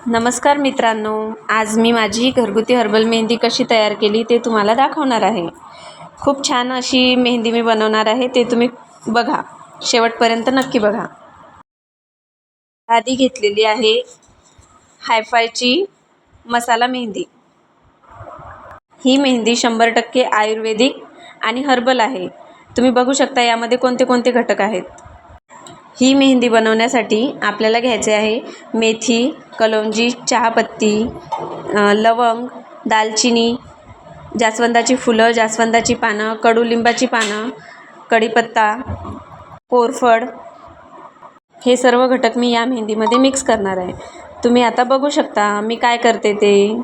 नमस्कार मित्रांनो, आज मी माझी घरगुती हर्बल मेहंदी कशी तयार केली ते तुम्हाला दाखवणार आहे। खूप छान अशी मेहंदी मी बनवणार आहे, ते तुम्ही बघा, शेवटपर्यंत नक्की बघा। आधी घेतलेली आहे हायफायची मसाला मेहंदी। ही मेहंदी 100% आयुर्वेदिक आणि हर्बल आहे। तुम्ही बघू शकता यामध्ये कोणते कोणते घटक आहेत। ही मेहंदी बनवण्यासाठी आपल्याला घ्यायचे आहे मेथी, कलौंजी, चहापत्ती, लवंग, दालचिनी, जास्वंदाची फुलं, जास्वंदाची पानं, कडुलिंबाची पानं, कढीपत्ता, कोरफड हे सर्व घटक मी या मेहंदीमध्ये मिक्स करणार आहे। तुम्ही आता बघू शकता मी काय करते ते।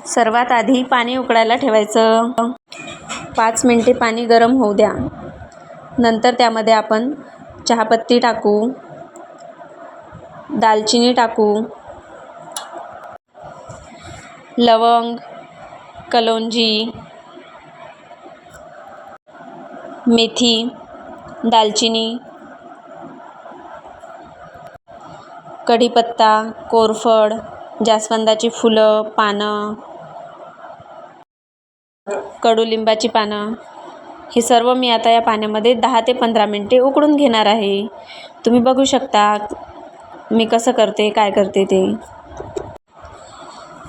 सर्वात आधी पाणी उकळायला ठेवायचं। 5 मिनिटे पाणी गरम होऊ द्या। नंतर त्यामध्ये आपण चहापत्ती टाकू, दालचिनी टाकू, लवंग, कलौंजी, मेथी, दालचिनी, कढीपत्ता, कोरफड, जास्वंदाची फुलं, पानं, कडुलिंबाची पानं हे सर्व मी आता या पाण्यामध्ये 10 ते 15 मिनिटे उकळून घेणार आहे। तुम्ही बघू शकता मी कसं करते, काय करते ते।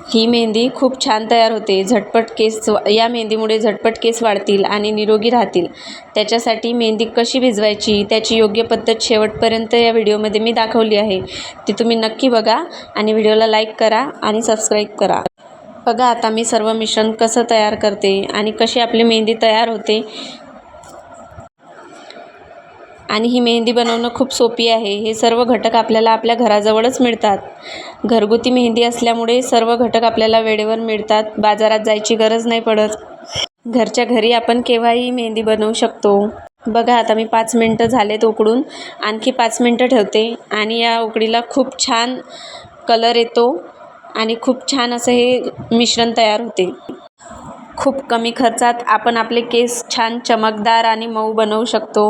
ही मेहंदी खूप छान तयार होते। झटपट केस या मेहंदीमुळे झटपट केस वाढतील आणि निरोगी राहतील। त्याच्यासाठी मेहंदी कशी भिजवायची त्याची योग्य पद्धत शेवटपर्यंत या व्हिडिओमध्ये मी दाखवली आहे। ती तुम्ही नक्की बघा आणि व्हिडिओला लाईक करा आणि सबस्क्राईब करा। बघा आता मी सर्व मिश्रण कसं तयार करते आणि कशी आपली मेहंदी तयार होते। आणि ही मेहंदी बनवणं खूप सोपी आहे। हे सर्व घटक आपल्याला आपल्या घराजवळच मिळतात। घरगुती मेहंदी असल्यामुळे सर्व घटक आपल्याला वेळेवर मिळतात। बाजारात जायची गरज नाही पडत। घरच्या घरी आपण केव्हाही मेहंदी बनवू शकतो। बघा आता मी 5 मिनिटं झालेत उकळून, आणखी 5 मिनिटं ठेवते आणि या उकडीला खूप छान कलर येतो आणि खूप छान असं हे मिश्रण तयार होते। खूप कमी खर्चात आपण आपले केस छान चमकदार आणि मऊ बनवू शकतो।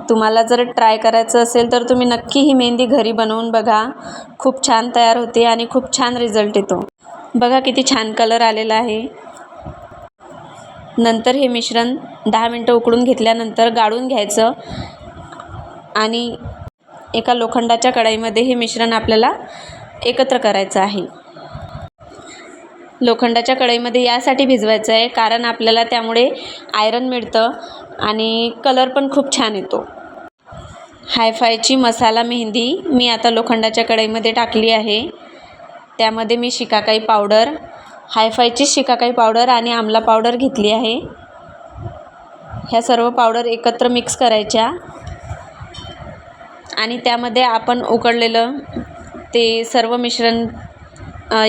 तुम्हाला जर ट्राय करायचं असेल तर तुम्ही नक्की ही मेहंदी घरी बनवून बघा। खूप छान तयार होते आणि खूप छान रिझल्ट येतो। बघा किती छान कलर आलेला आहे। नंतर हे मिश्रण 10 मिनिटं उकळून घेतल्यानंतर गाळून घ्यायचं आणि एका लोखंडाच्या कढईमध्ये हे मिश्रण आपल्याला एकत्र करायचं आहे। लोखंडाच्या कढईमध्ये यासाठी भिजवायचं आहे कारण आपल्याला त्यामुळे आयरन मिळतं आणि कलर पण खूप छान येतो। हायफायची मसाला मेहंदी मी आता लोखंडाच्या कढईमध्ये टाकली आहे। त्यामध्ये मी शिकाकाई पावडर, हायफायची शिकाकाई पावडर आणि आमला पावडर घेतली आहे। ह्या सर्व पावडर एकत्र मिक्स करायच्या आणि त्यामध्ये आपण उकळलेलं ते सर्व मिश्रण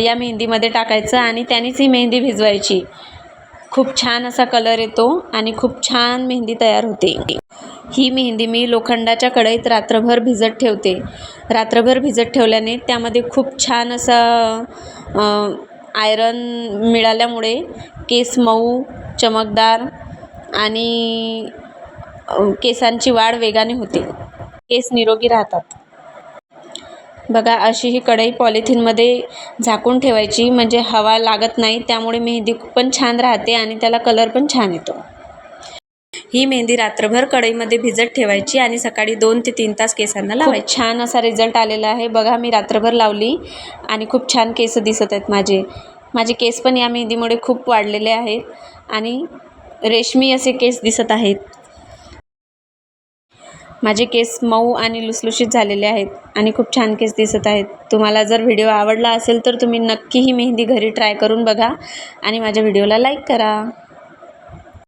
या मेहंदीमध्ये टाकायचं आणि त्यानेच ही मेहंदी भिजवायची। खूप छान असा कलर येतो आणि खूप छान मेहंदी तयार होते। ही मेहंदी मी लोखंडाच्या कढईत रात्रभर भिजत ठेवते। रात्रभर भिजत ठेवल्याने त्यामध्ये खूप छान असा आयरन मिळाल्यामुळे केस मऊ, चमकदार आणि केसांची वाढ वेगाने होते। केस निरोगी राहतात। बघा अशी ही कढई पॉलिथिनमध्ये झाकून ठेवायची म्हणजे हवा लागत नाही, त्यामुळे मेहंदी पण छान राहते आणि त्याला कलर पण छान येतो। ही मेहंदी रात्रभर कढईमध्ये भिजत ठेवायची आणि सकाळी 2 ते 3 तास केसांना लावायची। छान असा रिझल्ट आलेला आहे। बघा मी रात्रभर लावली आणि खूप छान केस दिसत आहेत माझे केस पण या मेहंदीमुळे खूप वाढलेले आहेत आणि रेशमी असे केस दिसत आहेत। माझे केस मऊ आणि लुसलुशीत झालेले आहेत आणि खूप छान केस दिसत आहेत। तुम्हाला जर व्हिडिओ आवडला असेल तर तुम्ही नक्की ही मेहंदी घरी ट्राय करून बघा आणि माझ्या व्हिडिओला लाईक करा।